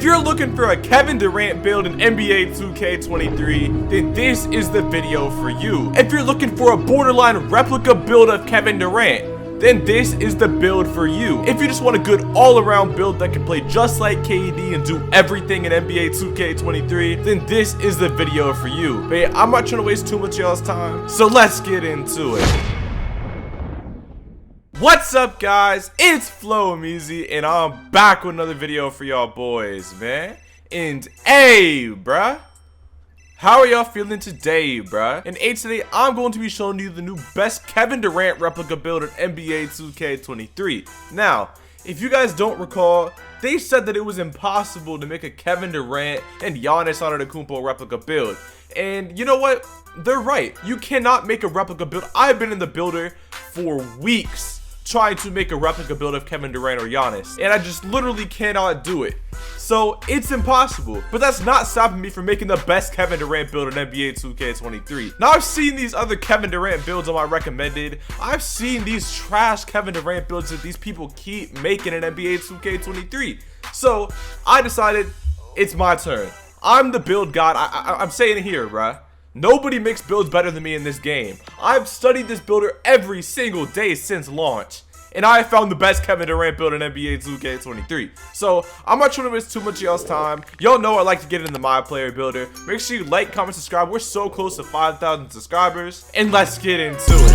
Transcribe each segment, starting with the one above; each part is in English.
If you're looking for a Kevin Durant build in NBA 2K23, then this is the video for you. If you're looking for a borderline replica build of Kevin Durant, then this is the build for you. If you just want a good all-around build that can play just like KD and do everything in NBA 2K23, then this is the video for you. But yeah, I'm not trying to waste too much of y'all's time, so let's get into it. What's up, guys? It's Flow-Meezy, and I'm back with another video for y'all boys, man. And hey, bruh, how are y'all feeling today, bruh? And today I'm going to be showing you the new best Kevin Durant replica build in NBA 2K23. Now, if you guys don't recall, they said that it was impossible to make a Kevin Durant and Giannis Antetokounmpo replica build. And you know what? They're right. You cannot make a replica build. I've been in the builder for weeks trying to make a replica build of Kevin Durant or Giannis, and I just literally cannot do it. So it's impossible, but that's not stopping me from making the best Kevin Durant build in NBA 2K23. Now, I've seen these other Kevin Durant builds on my recommended. I've seen these trash Kevin Durant builds that these people keep making in NBA 2K23. So I decided it's my turn. I'm the build god. I'm saying it here, bruh. Nobody makes builds better than me in this game. I've studied this builder every single day since launch, and I found the best Kevin Durant build in NBA 2K23. So I'm not trying to waste too much of y'all's time. Y'all know I like to get into my player builder. Make sure you like, comment, subscribe. We're so close to 5,000 subscribers, and let's get into it.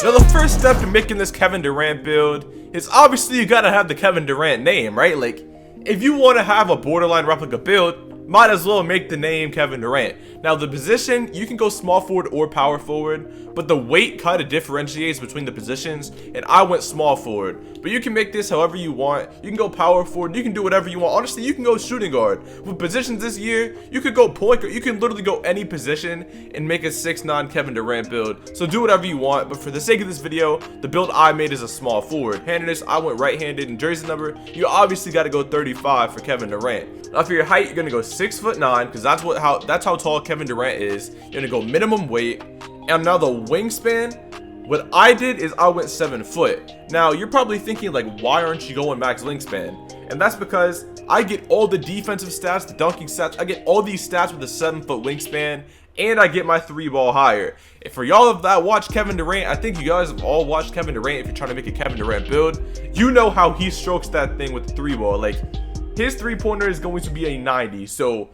Now, the first step in making this Kevin Durant build is obviously you gotta have the Kevin Durant name, right? Like, if you want to have a borderline replica build, might as well make the name Kevin Durant. Now, the position, you can go small forward or power forward, but the weight kind of differentiates between the positions, and I went small forward. But you can make this however you want. You can go power forward, you can do whatever you want. Honestly, you can go shooting guard. With positions this year, you could go point guard. You can literally go any position and make a 6'9" Kevin Durant build. So do whatever you want, but for the sake of this video, the build I made is a small forward. Handedness, I went right-handed, and jersey number, you obviously got to go 35 for Kevin Durant. Now, for your height, you're going to go 6'9", because that's how tall Kevin Durant is. You're gonna go minimum weight. And now the wingspan, what I did is I went 7 foot. Now you're probably thinking, like, why aren't you going max wingspan? And that's because I get all the defensive stats, the dunking stats, I get all these stats with a 7 foot wingspan, and I get my 3-ball higher. And for y'all that watch Kevin Durant, I think you guys have all watched Kevin Durant. If you're trying to make a Kevin Durant build, you know how he strokes that thing with the 3-ball. Like, his 3-pointer is going to be a 90, so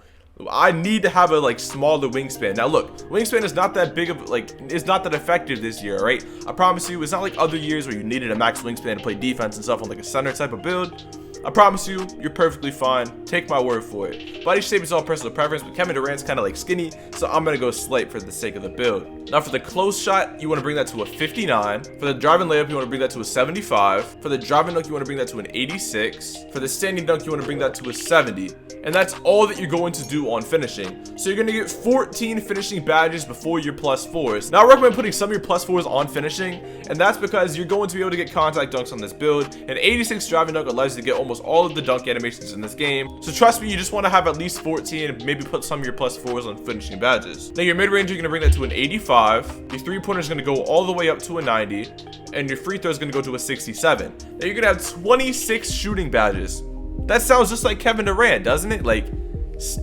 I need to have a smaller wingspan. Now look, wingspan is not that big of it's not that effective this year, right? I promise you, it's not like other years where you needed a max wingspan to play defense and stuff on like a center type of build. I promise you, you're perfectly fine. Take my word for it. Body shape is all personal preference, but Kevin Durant's kind of like skinny, so I'm gonna go slight for the sake of the build. Now for the close shot, you want to bring that to a 59. For the driving layup, you want to bring that to a 75. For the driving dunk, you want to bring that to an 86. For the standing dunk, you want to bring that to a 70. And that's all that you're going to do on finishing. So you're going to get 14 finishing badges before your +4s. Now I recommend putting some of your +4s on finishing, and that's because you're going to be able to get contact dunks on this build. An 86 driving dunk allows you to get almost all of the dunk animations in this game. So trust me, you just want to have at least 14 and maybe put some of your +4s on finishing badges. Now your mid-range, you're going to bring that to an 85. Your 3-pointer is going to go all the way up to a 90, and your free throw is going to go to a 67. Now you're going to have 26 shooting badges. That sounds just like Kevin Durant, doesn't it? Like,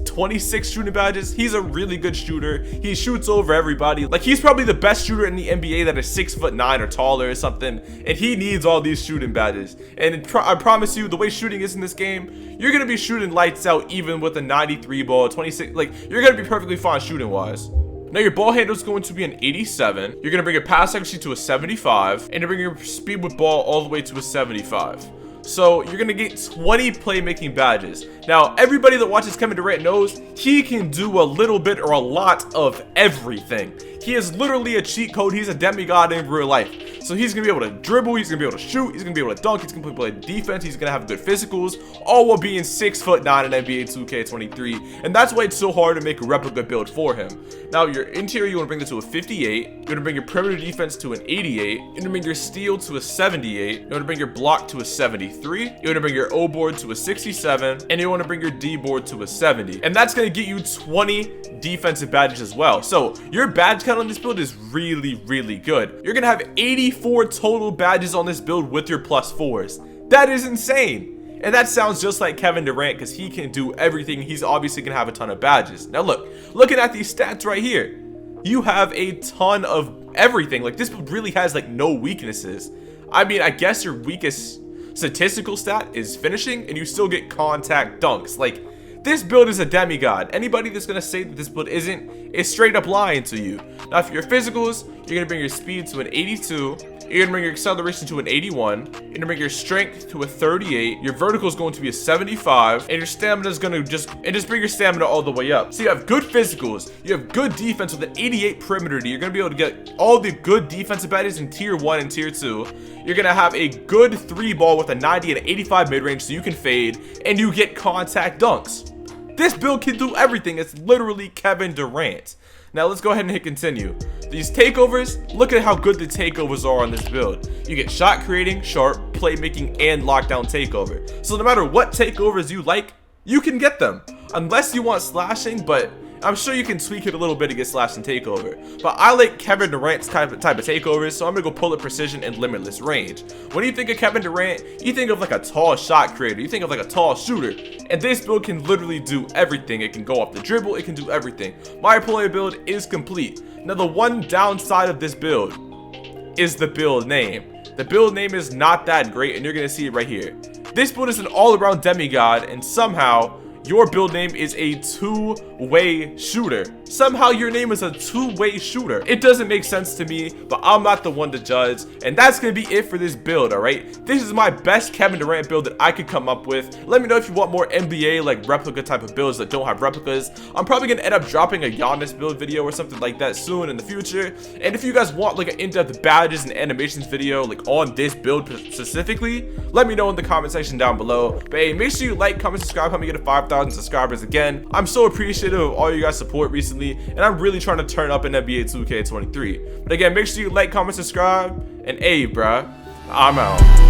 26 shooting badges. He's a really good shooter. He shoots over everybody. Like, he's probably the best shooter in the NBA that is 6'9" or taller or something, and he needs all these shooting badges. And I promise you, the way shooting is in this game, you're gonna be shooting lights out even with a 93 ball, 26. Like, you're gonna be perfectly fine shooting wise. Now your ball handle is going to be an 87. You're going to bring your pass accuracy to a 75, and you bring your speed with ball all the way to a 75. So you're going to get 20 playmaking badges. Now, everybody that watches Kevin Durant knows he can do a little bit or a lot of everything. He is literally a cheat code. He's a demigod in real life. So he's going to be able to dribble, he's going to be able to shoot, he's going to be able to dunk, he's going to play defense, he's going to have good physicals, all while being 6'9" in NBA 2K23. And that's why it's so hard to make a replica build for him. Now, your interior, you want to bring this to a 58. You're going to bring your perimeter defense to an 88. You're going to bring your steal to a 78. You're going to bring your block to a 73. You're going to bring your O board to a 67. And you want to bring your D board to a 70. And that's going to get you 20 defensive badges as well. So your badge count on this build is really, really good. You're going to have 84 total badges on this build with your +4s. That is insane. And that sounds just like Kevin Durant because he can do everything. He's obviously going to have a ton of badges. Now look, looking at these stats right here, you have a ton of everything. Like, this build really has like no weaknesses. I mean, I guess your weakest statistical stat is finishing, and you still get contact dunks. Like, this build is a demigod. Anybody that's gonna say that this build isn't is straight up lying to you. Now, for your physicals, you're gonna bring your speed to an 82. You're gonna bring your acceleration to an 81. You're gonna bring your strength to a 38. Your vertical is going to be a 75, and your stamina is gonna just bring your stamina all the way up. So you have good physicals. You have good defense with an 88 perimeter D. You're gonna be able to get all the good defensive badges in tier 1 and tier 2. You're gonna have a good 3 ball with a 90 and an 85 mid range, so you can fade, and you get contact dunks. This build can do everything. It's literally Kevin Durant. Now let's go ahead and hit continue. These takeovers, look at how good the takeovers are on this build. You get shot creating, sharp, playmaking, and lockdown takeover. So no matter what takeovers you like, you can get them. Unless you want slashing, but I'm sure you can tweak it a little bit to get slash and takeover. But I like Kevin Durant's type of takeovers, so I'm gonna go bullet precision and limitless range. When you think of Kevin Durant, you think of like a tall shot creator, you think of like a tall shooter. And this build can literally do everything. It can go off the dribble, it can do everything. My player build is complete. Now the one downside of this build is the build name. The build name is not that great, and you're gonna see it right here. This build is an all-around demigod, and somehow your build name is a two-way shooter. Somehow your name is a two-way shooter. It doesn't make sense to me, but I'm not the one to judge. And that's gonna be it for this build, alright? This is my best Kevin Durant build that I could come up with. Let me know if you want more NBA like replica type of builds that don't have replicas. I'm probably gonna end up dropping a Giannis build video or something like that soon in the future. And if you guys want like an in-depth badges and animations video like on this build specifically, let me know in the comment section down below. But hey, make sure you like, comment, subscribe, help me get to 5,000 subscribers again. I'm so appreciative of all you guys' support recently, and I'm really trying to turn up in NBA 2K23. But again, make sure you like, comment, subscribe, and hey, bruh, I'm out.